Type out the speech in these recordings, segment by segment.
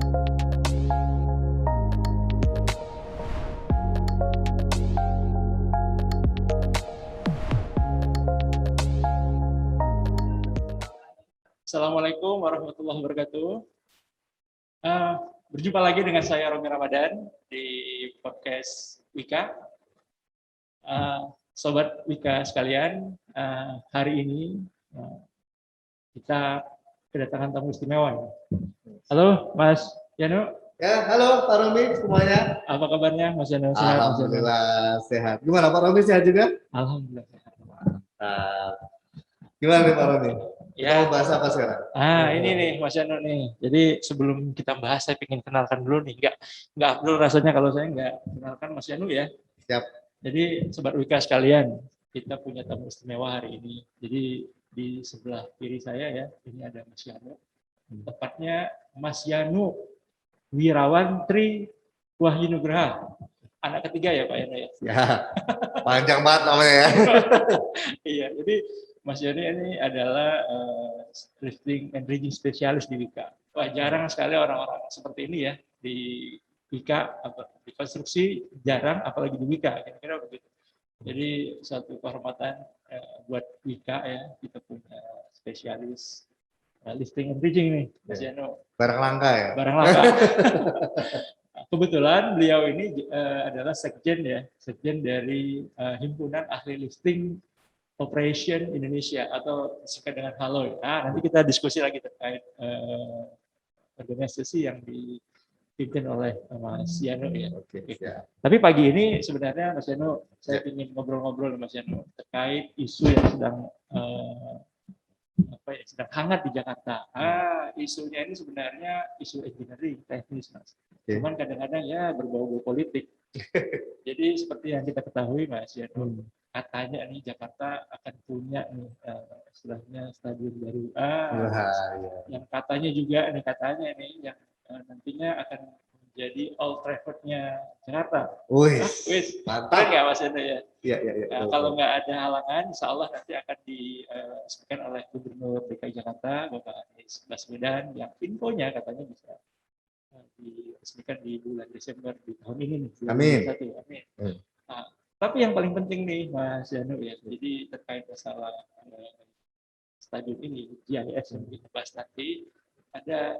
Assalamualaikum warahmatullahi wabarakatuh. Berjumpa lagi dengan saya Romi Ramadan di podcast Wika. Sobat Wika sekalian, hari ini kita kedatangan tamu istimewa. Halo Mas Yano. Ya, halo Pak Romi semuanya. Apa kabarnya Mas Yano? Sehat? Alhamdulillah sehat. Gimana Pak Romi, sehat juga? Alhamdulillah sehat. Gimana nih Pak Romi? Ya. Kita mau bahas apa sekarang? Ini nih Mas Yano nih. Jadi sebelum kita bahas, saya ingin kenalkan dulu nih. Nggak perlu rasanya kalau saya nggak kenalkan Mas Yano ya. Siap. Jadi Sobat Wika sekalian, kita punya tamu istimewa hari ini. Jadi di sebelah kiri saya ya, ini ada Mas Yano. Tepatnya Mas Yano Wirawan Tri Wahyu Nugraha. Anak ketiga ya Pak Yano ya? Ya, panjang banget namanya ya. Iya, jadi Mas Yano ini adalah lifting and rigging spesialis di Wika. Wah, jarang sekali orang-orang seperti ini ya di Wika, di konstruksi jarang, apalagi di Wika, kira-kira begitu. Jadi suatu kehormatan buat Wika ya, kita punya spesialis lifting and rigging nih, Mas Yano. Barang langka ya? Barang langka. Kebetulan beliau ini adalah sekjen ya, sekjen dari Himpunan Ahli Lifting Operation Indonesia atau disingkat dengan HALOI. Nanti kita diskusi lagi terkait organisasi yang dipimpin oleh Mas Yano ya. Oke. Tapi pagi ini sebenarnya Mas Yano, saya ingin ngobrol-ngobrol dengan Mas Yano terkait isu yang sedang sedang hangat di Jakarta. Isunya ini sebenarnya isu engineering, teknis, Mas. Cuman kadang-kadang ya berbau-bau politik. Jadi seperti yang kita ketahui, Mas Yano, katanya nih Jakarta akan punya nih istilahnya stadion baru yang katanya juga nih yang nantinya akan menjadi Old Trafford-nya Jakarta. Mantap nggak Mas Yano ya? Iya. Kalau nggak ada halangan, insya Allah nanti akan diresmikan oleh Gubernur DKI Jakarta, Bapak Anies Baswedan, yang infonya katanya bisa diresmikan di bulan Desember di tahun ini nih. Amin. Tapi yang paling penting nih Mas Yano ya, jadi terkait masalah stadion ini, GIS yang kita bahas nanti, ada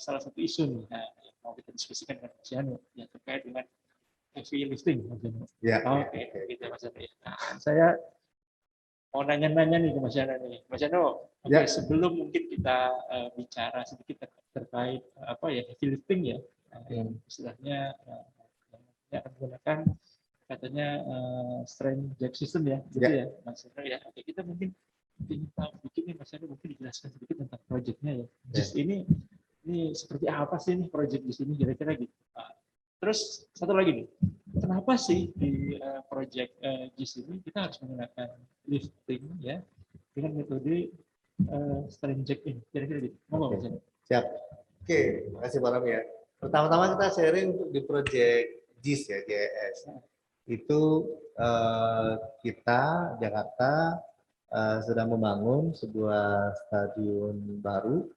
salah satu isu nih, yang mau kita diskusikan dengan Mas Yano, yang terkait dengan heavy lifting. Oke, gitu Mas Yano. Saya mau nanya-nanya nih ke Mas Yano nih. Mas Yano, sebelum mungkin kita bicara sedikit terkait heavy lifting ya, istilahnya yang akan menggunakan katanya strain jack system ya, gitu ya, Mas Yano ya. Oke, kita mungkin tahu sedikit nih Mas Yano, mungkin dijelaskan sedikit tentang proyeknya ya. JIS ini seperti apa sih nih proyek di sini kira-kira gitu. Terus satu lagi nih, kenapa sih di proyek JIS ini kita harus menggunakan lifting ya dengan metode strain jack ini, kira-kira gitu. Mau Mas Yano? Siap. Oke, makasih Pak Romi ya. Pertama-tama kita sharing untuk di proyek JIS ya, GIS. Itu kita Jakarta sedang membangun sebuah stadion baru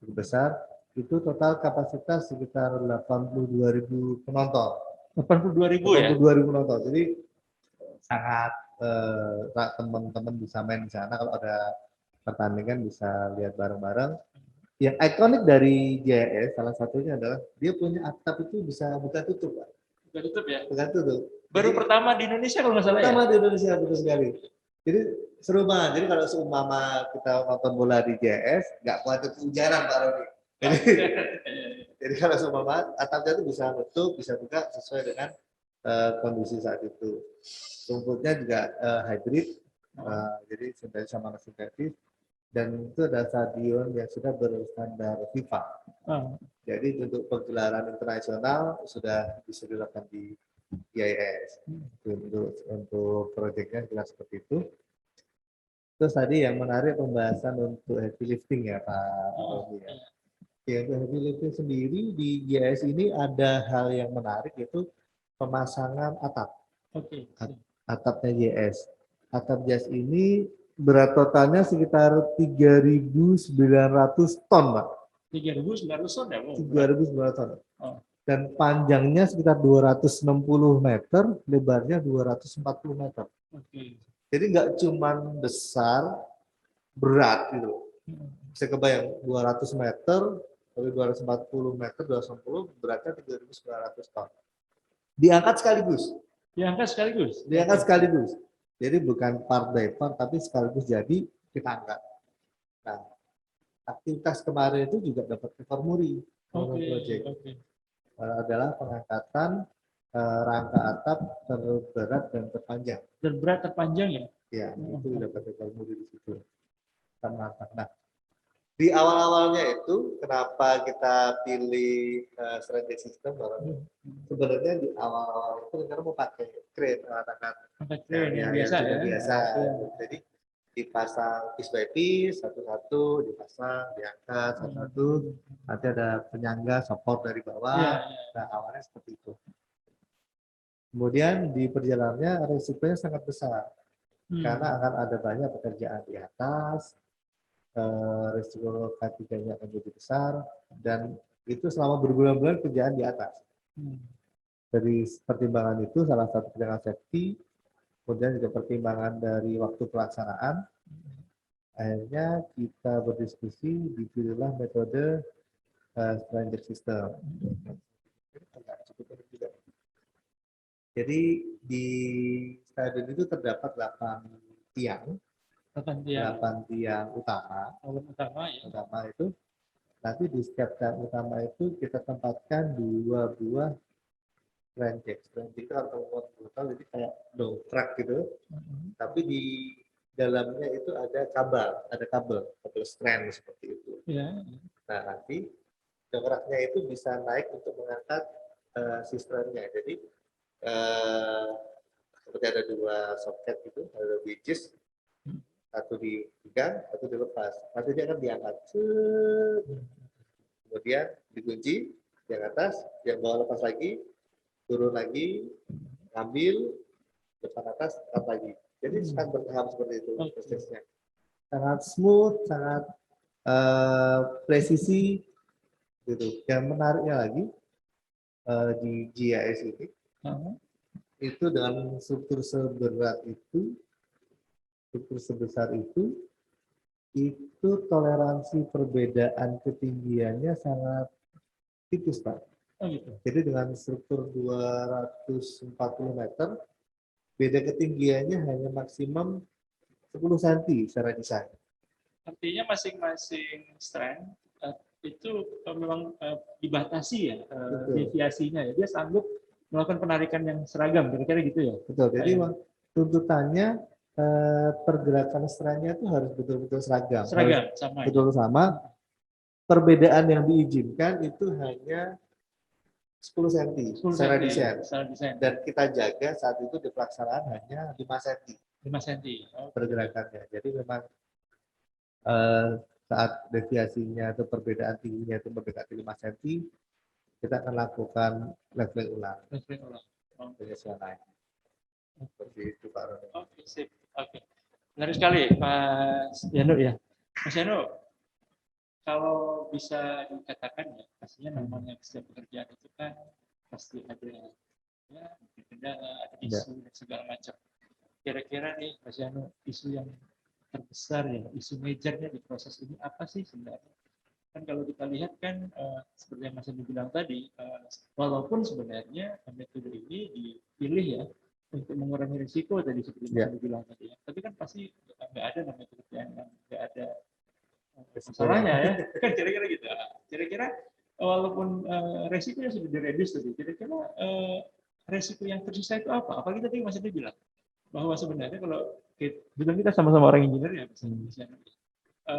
cukup besar. Itu total kapasitas sekitar 82.000 penonton. 82.000 ya? 82.000 penonton. Jadi sangat teman-teman bisa main di sana, kalau ada pertandingan bisa lihat bareng-bareng. Yang ikonik dari GIS salah satunya adalah dia punya atap itu bisa buka tutup, Pak. Buka tutup ya? Buka tutup. Baru pertama di Indonesia kalau nggak salah ya? Pertama di Indonesia, betul sekali. Jadi seru banget. Jadi kalau seumpama kita nonton bola di GIS, nggak khawatir kehujanan Pak Romi. Jadi kalau seumpama atapnya itu bisa tutup, bisa buka sesuai dengan kondisi saat itu. Rumputnya juga hybrid, jadi sintetis sama sintetis. Dan itu ada stadion yang sudah berstandar FIFA. Jadi untuk pergelaran internasional sudah bisa dilakukan di GIS. Untuk proyeknya jelas seperti itu. Terus tadi yang menarik pembahasan untuk heavy lifting ya Pak Romi ya. Untuk heavy lifting sendiri di GIS ini ada hal yang menarik, yaitu pemasangan atap. Atapnya GIS. Atap GIS ini berat totalnya sekitar 3.900 ton, Pak. 3.900 ton ya, wow. 3.900 ton. Oh. Dan panjangnya sekitar 260 meter, lebarnya 240 meter. Oke. Jadi nggak cuman besar, berat gitu. Bisa kebayang 200 meter, dari 240 meter, 260 beratnya 3.900 ton. Diangkat sekaligus. Diangkat sekaligus. Diangkat sekaligus. Jadi bukan part by part, tapi sekaligus jadi kita angkat. Nah, aktivitas kemarin itu juga dapat cover muri. Project adalah pengangkatan rangka atap terberat dan terpanjang. Terberat terpanjang ya? Ya, itu dapat cover muri di situ. Nah, di awal-awalnya itu kenapa kita pilih strategic system? Sebenarnya di awal-awal itu karena mau pakai crane, yang biasa ya. Biasa. Jadi dipasang piece by piece, satu-satu dipasang, diangkat satu-satu. Nanti ada penyangga support dari bawah. Nah, awalnya seperti itu. Kemudian di perjalanannya risikonya sangat besar karena akan ada banyak pekerjaan di atas. Risiko K3-nya akan jadi besar dan itu selama berbulan-bulan kerjaan di atas. Dari pertimbangan itu salah satu pertimbangan safety, kemudian juga pertimbangan dari waktu pelaksanaan. Akhirnya kita berdiskusi, dipilihlah metode strategic system. Jadi di stadion itu terdapat 8 tiang. 8 tiang utama. Utama itu nanti di setiap tiang utama itu kita tempatkan 2 buah tranjek. Tranjek itu harus jadi kayak dongkrak gitu. Tapi di dalamnya itu ada kabel strand seperti itu. Nah, nanti dongkraknya itu bisa naik untuk mengangkat si strandnya. Jadi seperti ada 2 soket gitu, ada wedges. Satu dipegang, satu dilepas. Nanti dia akan diangkat. Kemudian dikunci yang atas, yang bawah lepas lagi, turun lagi, ambil, depan atas, angkat lagi. Jadi sangat bertahap seperti itu prosesnya. Sangat smooth, sangat presisi. Gitu. Yang menariknya lagi di GIS ini, itu dengan struktur seberat itu, struktur sebesar itu toleransi perbedaan ketinggiannya sangat tipis, Pak. Jadi dengan struktur 240 meter, beda ketinggiannya hanya maksimum 10 cm secara desain. Artinya masing-masing strand itu memang dibatasi ya deviasinya ya. Dia sanggup melakukan penarikan yang seragam, kira-kira gitu ya. Betul. Jadi tuntutannya pergerakan strandnya itu harus betul-betul seragam. Sama. Betul sama. Perbedaan yang diizinkan itu hanya 10 cm secara desain. Dan kita jaga saat itu di pelaksanaan hanya 5 cm. 5 cm. Pergerakannya. Jadi memang saat deviasinya atau perbedaan tingginya itu mendekati 5 cm, kita akan lakukan leveling ulang. Penyesuaian. Seperti itu, Pak Roni. Oke, sip. Oke. Menarik sekali, Mas Yano ya. Mas Yano, kalau bisa dikatakan ya, pastinya namanya setiap pekerjaan itu kan pasti ada ya, kendala, ada isu dan segala macam. Kira-kira nih, Mas Yano, isu yang terbesar ya, isu majornya di proses ini apa sih sebenarnya? Kan kalau kita lihat kan seperti yang Mas Yano bilang tadi, walaupun sebenarnya metode ini dipilih ya untuk mengurangi risiko tadi seperti Mas Yano bilang tadi ya, tapi kan pasti nggak ada namanya pekerjaan yang nggak ada masalahnya ya, kan kira-kira gitu. Kira-kira walaupun resikonya sudah direduce tadi, kira-kira resiko yang tersisa itu apa? Apalagi tadi Mas Yano bilang bahwa sebenarnya kalau kita sama-sama orang engineer ya,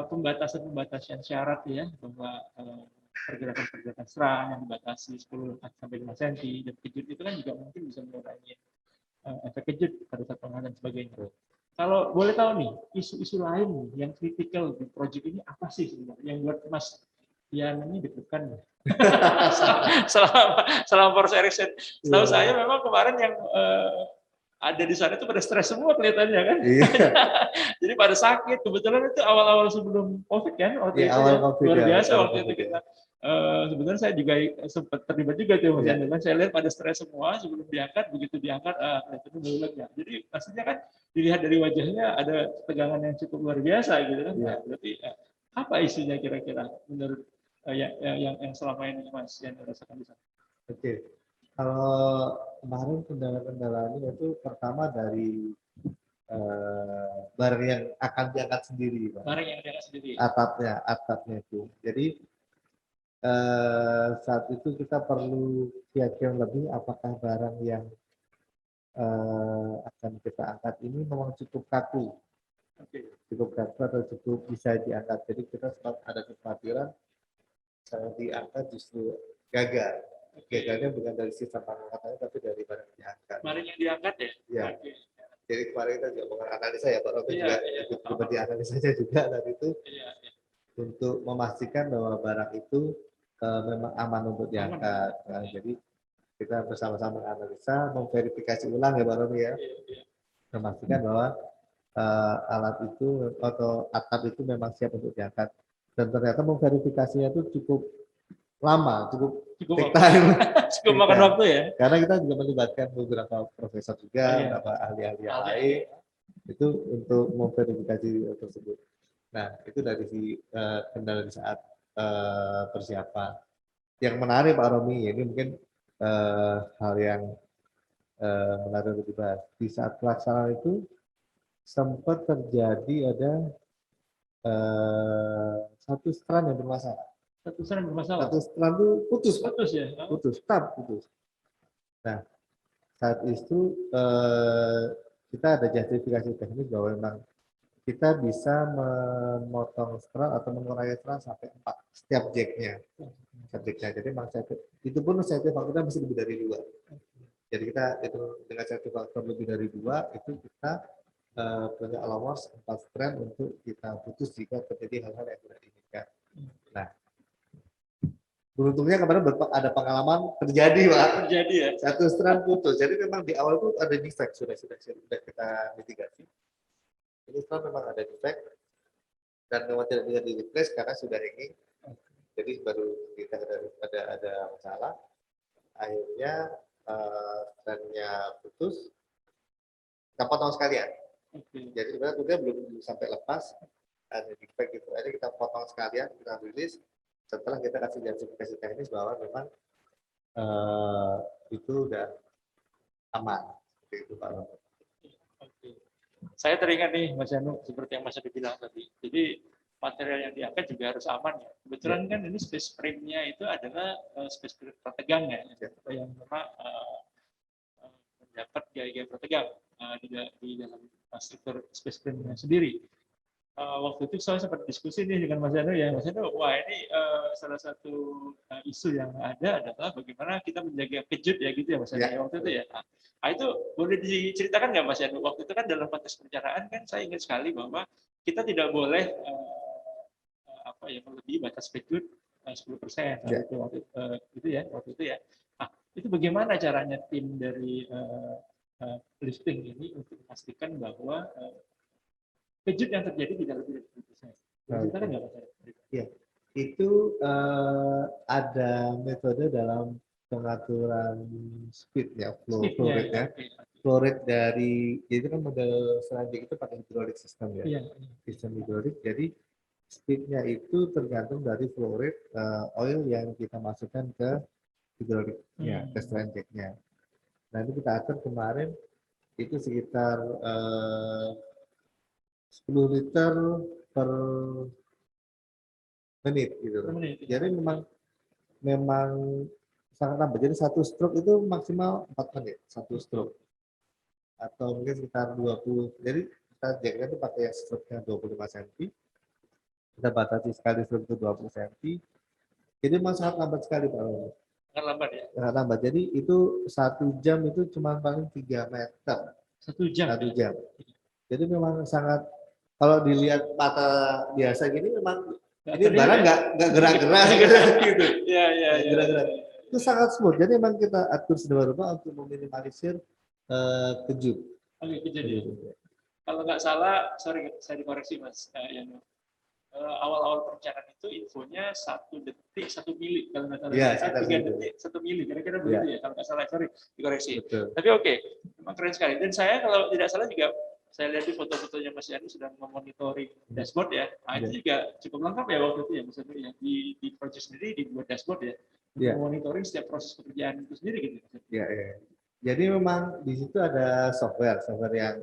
pembatasan syarat ya, bahwa pergerakan serang yang dibatasi 10 sampai 5 cm dan kejut itu kan juga mungkin bisa mengurangi efek kejut pada saat pengadaan dan sebagainya. Kalau boleh tahu nih, isu-isu lain yang kritikal di proyek ini apa sih sebenarnya yang buat Mas Yan ini deg-degan ya? selama proses riset. Tahu saya memang kemarin yang ada di sana itu pada stres semua kelihatannya kan. Iya. Jadi pada sakit. Kebetulan itu awal-awal sebelum COVID kan waktu Iya, itu awal ya. COVID Luar ya. biasa Awal waktu itu COVID ya. kita. Sebenarnya saya juga sempat terlibat juga tuh Mas Iya. Anu kan. Saya lihat pada stres semua sebelum diangkat, begitu diangkat kelihatannya mulek ya. Jadi pastinya kan dilihat dari wajahnya ada tegangan yang cukup luar biasa gitu kan. Iya. Nah, berarti apa isunya kira-kira menurut yang selama ini Mas yang rasakan di sana? Oke. Kalau kemarin kendala-kendalanya itu pertama dari barang yang akan diangkat sendiri, Pak. Barang yang diangkat sendiri. Atapnya itu. Jadi saat itu kita perlu yakin lebih apakah barang yang akan kita angkat ini memang cukup kaku, cukup kaku atau cukup bisa diangkat. Jadi kita sempat ada kekhawatiran kalau diangkat justru gagal. Gagalnya bukan dari sistem pengangkatannya tapi dari barang yang diangkat. Barang yang diangkat ya? Ya. Oke. Jadi kemarin kita juga menganalisa ya Pak Robi Iya, juga iya. ikut terlibat di analisanya juga dan itu Iya, iya. untuk memastikan bahwa barang itu memang aman untuk diangkat. Nah, jadi kita bersama-sama menganalisa, memverifikasi ulang ya Pak Robi ya, Iya, iya. memastikan bahwa alat itu atau atap itu memang siap untuk diangkat. Dan ternyata memverifikasinya itu cukup lama, cukup take time. Cukup makan waktu ya. Karena kita juga melibatkan beberapa profesor juga, iya. beberapa ahli-ahli yang lain itu untuk memverifikasi tersebut. Nah, itu dari si kendala di saat persiapan. Yang menarik Pak Romi, ini mungkin hal yang menarik untuk dibahas. Di saat pelaksanaan itu sempat terjadi ada satu strand yang bermasalah. Satu strand bermasalah. Satu strand itu putus, Pak. Putus ya. Putus, putus. Nah, saat itu kita ada justifikasi teknis bahwa memang kita bisa memotong strand atau mengurangi strand sampai 4 setiap jacknya. Jadi memang itu pun safety faktornya masih lebih dari 2. Jadi kita itu dengan safety faktor lebih dari 2 itu kita punya allowance 4 strand untuk kita putus jika terjadi hal-hal yang tidak diinginkan. Nah, beruntungnya kemarin ada pengalaman terjadi, Pak. Terjadi ya. Satu strand putus. Jadi memang di awal itu ada defect sudah kita mitigasi. Ini strand memang ada defect dan memang tidak bisa di replace karena sudah hanging. Jadi baru kita ada masalah. Akhirnya strandnya putus. Kita potong sekalian. Jadi sebenarnya belum sampai lepas. Ada defect gitu. Akhirnya kita potong sekalian, kita rilis. Setelah kita kasih justifikasi teknis bahwa memang itu udah aman. Seperti itu Pak. Oke. Saya teringat nih Mas Yanu, seperti yang Mas Adi bilang tadi. Jadi material yang diangkat juga harus aman ya. Kebetulan kan ini space frame-nya itu adalah space frame pertegang ya, yang memang mendapat gaya-gaya pertegang di dalam struktur space frame-nya sendiri. Waktu itu saya sempat diskusi nih dengan Mas Yanu ya, Mas Yanu, wah ini salah satu isu yang ada adalah bagaimana kita menjaga kejut ya gitu ya Mas Yanu waktu itu ya. Nah, itu boleh diceritakan nggak Mas Yanu? Waktu itu kan dalam konteks perencanaan kan saya ingat sekali bahwa kita tidak boleh melebihi batas kejut 10% waktu itu ya. Nah, itu bagaimana caranya tim dari lifting ini untuk memastikan bahwa kejut yang terjadi tidak lebih dari 10%. Ceritakan nggak Mas? Ya, itu ada metode dalam pengaturan speed ya, flow rate ya. Flow rate dari, jadi kan model selanjutnya itu pakai hydraulic system ya. Sistem hidrolik. Jadi speednya itu tergantung dari flow rate oil yang kita masukkan ke hidroliknya, ke strand jacknya. Nah itu kita atur kemarin itu sekitar 10 liter per menit gitu. Jadi memang sangat lambat. Jadi satu stroke itu maksimal 4 menit satu stroke. Atau mungkin sekitar 20. Jadi kita jacknya itu pakai stroke-nya 25 cm. Kita batasi sekali stroke itu 20 cm. Jadi memang sangat lambat sekali Pak. Sangat lambat ya? Sangat lambat. Jadi itu 1 jam itu cuma paling 3 meter. 1 jam? 1 jam. Jadi memang sangat, kalau dilihat mata biasa gini memang ini barang nggak gerak-gerak gitu. Iya. Gerak-gerak. Itu sangat smooth. Jadi memang kita atur sedemikian rupa untuk meminimalisir Kejut. Oke, kejadian. Kalau nggak salah, sorry saya dikoreksi Mas Yano. Awal-awal perencanaan itu infonya 1 detik 1 mili kalau nggak salah. Iya, Saya sekitar 3 segitu. detik 1 mili, kira-kira Iya. begitu ya kalau nggak salah. Sorry dikoreksi. Betul. Tapi oke, memang keren sekali. Dan saya kalau tidak salah juga saya lihat di foto-fotonya Mas Yani sedang memonitoring dashboard ya. Nah, itu juga cukup lengkap ya waktu itu ya Mas Yani ya. Di project sendiri dibuat dashboard ya. Iya. Monitoring setiap proses pekerjaan itu sendiri gitu. Ya, ya. Jadi memang di situ ada software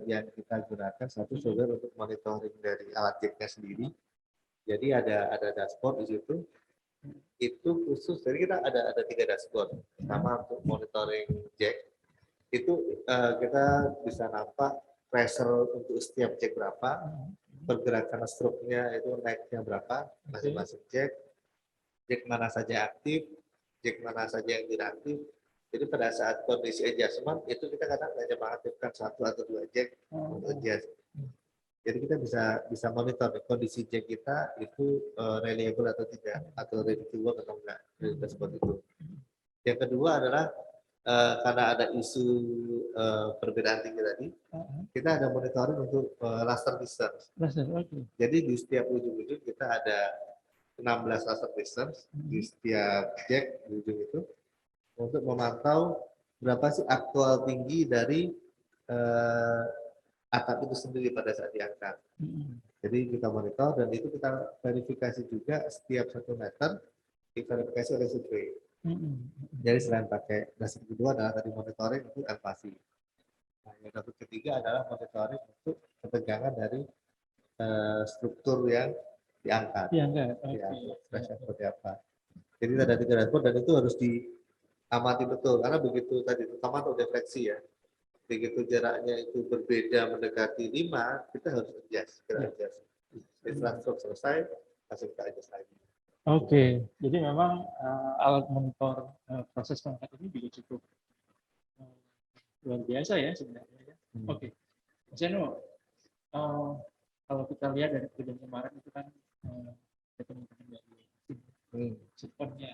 yang kita gunakan, satu software untuk monitoring dari alat jacknya sendiri. Jadi ada dashboard di situ. Itu khusus, jadi kita ada 3 dashboard. Pertama untuk monitoring jack, itu kita bisa nampak pressure untuk setiap jack berapa, pergerakan stroke-nya itu naiknya berapa, masing-masing jack mana saja aktif, jack mana saja yang tidak aktif. Jadi pada saat kondisi adjustment itu kita kadang hanya mengaktifkan 1 atau 2 jack untuk adjust. Jadi kita bisa monitor kondisi jack kita itu reliable atau tidak, atau ready to work atau enggak dari dashboard itu. Yang kedua adalah karena ada isu perbedaan tinggi tadi, kita ada monitoring untuk laser distance. Jadi di setiap ujung-ujung kita ada 16 laser distance di setiap jack di ujung itu, untuk memantau berapa sih aktual tinggi dari atap itu sendiri pada saat diangkat. Jadi kita monitor dan itu kita verifikasi juga setiap 1 meter, diverifikasi oleh survei. Jadi selain pakai dasar kedua adalah tadi monitoring untuk elevasi. Nah, yang dasar ketiga adalah monitoring untuk ketegangan dari struktur yang diangkat. Ya, stressnya seperti apa. Jadi ada 3 dashboard dan itu harus diamati betul karena begitu tadi terutama untuk defleksi ya. Begitu jaraknya itu berbeda mendekati 5, kita harus adjust. Setelah stroke selesai, langsung kita adjust lagi. Oke, jadi memang alat monitor proses pengangkat ini juga cukup luar biasa ya sebenarnya. Oke, Mas Yano, kalau kita lihat dari kejadian kemarin itu kan teman-teman dari sistemnya.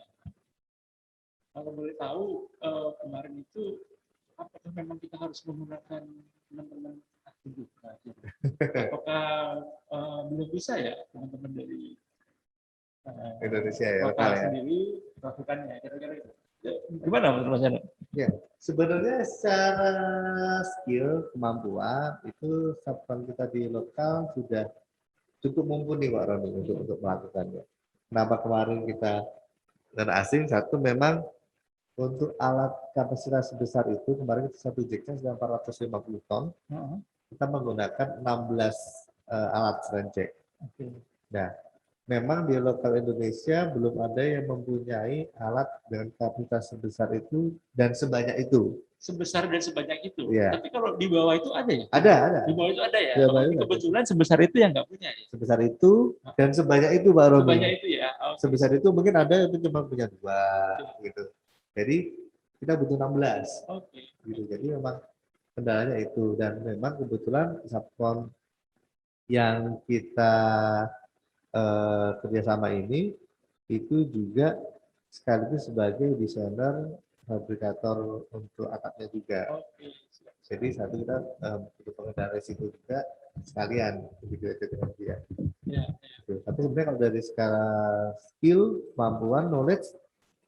Kalau boleh tahu kemarin itu apakah memang kita harus menggunakan teman-teman aktif? Apakah belum bisa ya teman-teman dari Indonesia ya, lokal lokal ya. sendiri melakukannya kira-kira itu. Gimana menurut Mas Yano? Ya, sebenarnya secara skill kemampuan itu satpam kita di lokal sudah cukup mumpuni Pak Roni untuk melakukannya. Kenapa kemarin kita dan asing? Satu memang untuk alat kapasitas sebesar itu kemarin itu satu jacknya sudah 450 ton. Kita menggunakan 16 alat jack. Nah, memang di lokal Indonesia belum ada yang mempunyai alat dengan kapasitas sebesar itu dan sebanyak itu. Sebesar dan sebanyak itu. Ya. Tapi kalau di bawah itu ada ya? Ada. Di bawah itu ada ya? Itu kebetulan sebesar itu yang nggak punya ya? Sebesar itu dan sebanyak itu Pak Romi. Sebanyak itu ya? Okay. Sebesar itu mungkin ada yang cuma punya 2 gitu. Jadi kita butuh 16. Oke. Gitu. Jadi memang kendalanya itu dan memang kebetulan Satpam yang kita kerjasama ini itu juga sekaligus sebagai desainer fabrikator untuk atapnya juga. Jadi satu kita butuh pengendalian risiko juga sekalian begitu aja dengan dia. Tapi sebenarnya kalau dari skala skill, kemampuan, knowledge,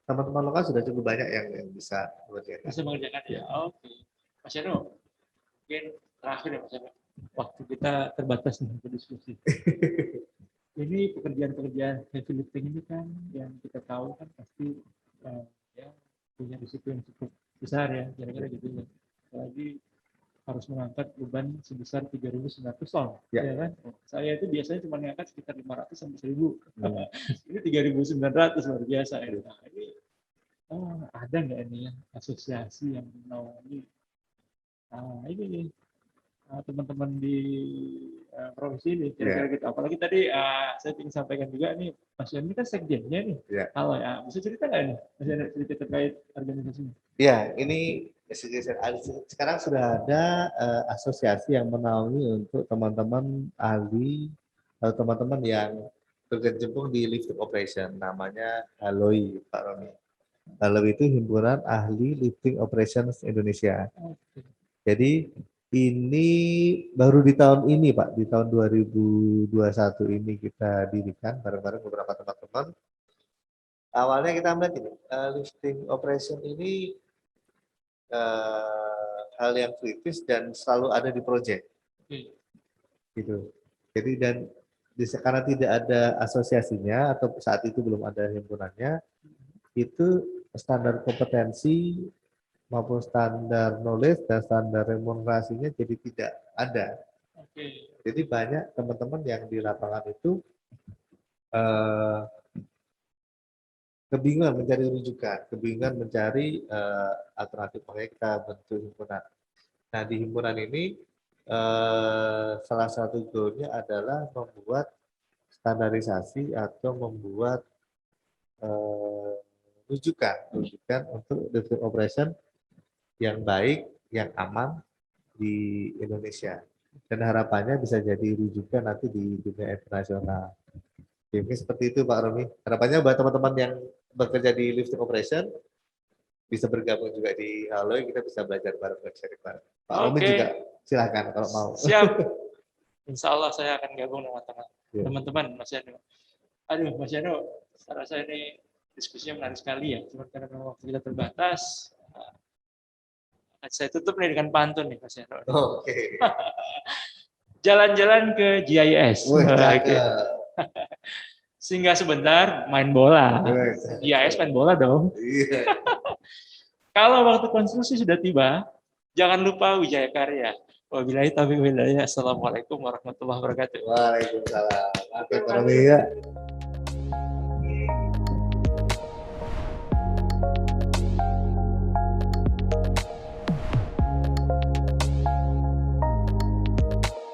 teman-teman lokal sudah cukup banyak yang bisa mengerjakan. Bisa mengerjakan ya. Oke. Mas Yano, mungkin terakhir ya Mas Yano. Waktu kita terbatas nih untuk diskusi. Ini pekerjaan-pekerjaan heavy lifting ini kan yang kita tahu kan pasti ya punya risiko yang cukup besar ya, kira-kira gitu ya. Apalagi harus mengangkat beban sebesar 3.900 ton, ya kan? Saya itu biasanya cuma mengangkat sekitar 500 sampai 1.000. Ini 3.900 luar biasa ya. Nah, ini ada nggak ini ya asosiasi yang menaungi? Nah, ini nih teman-teman di provinsi ini kira-kira gitu. Apalagi tadi saya ingin sampaikan juga nih, Mas Yani ini kan sekjennya nih. Halo ya, bisa cerita nggak nih Mas Yani cerita terkait organisasinya? Ya, ini sekarang sudah ada asosiasi yang menaungi untuk teman-teman ahli atau teman-teman yang berkecimpung di lifting operation, namanya HALOI, Pak Roni. HALOI itu Himpunan Ahli Lifting Operations Indonesia. Jadi ini baru di tahun ini Pak, di tahun 2021 ini kita dirikan bareng-bareng beberapa teman-teman. Awalnya kita melihat ini, lifting operation ini hal yang kritis dan selalu ada di proyek. Gitu. Jadi karena tidak ada asosiasinya atau saat itu belum ada himpunannya, itu standar kompetensi maupun standar knowledge dan standar remunerasinya jadi tidak ada. Jadi banyak teman-teman yang di lapangan itu kebingungan mencari rujukan, kebingungan mencari alternatif mereka bentuk himpunan. Nah di himpunan ini salah satu goalnya adalah membuat standarisasi atau membuat rujukan untuk lifting operation yang baik, yang aman di Indonesia. Dan harapannya bisa jadi rujukan nanti di dunia internasional. Mungkin seperti itu Pak Romi. Harapannya buat teman-teman yang bekerja di lifting operation bisa bergabung juga di Haloy, kita bisa belajar bareng, sharing bareng. Pak Romi juga silakan kalau mau. Siap. Insya Allah saya akan gabung dengan teman-teman Mas Yano. Aduh Mas Yano, saya rasa ini diskusinya menarik sekali ya. Cuma karena waktu kita terbatas, saya tutup nih dengan pantun nih Mas Yano. Oke. Jalan-jalan ke GIS. Singgah sebentar main bola. GIS main bola dong. Kalau waktu konstruksi sudah tiba, jangan lupa Wijaya Karya. Wabillahi taufiq wal hidayah. Assalamualaikum warahmatullahi wabarakatuh. Waalaikumsalam.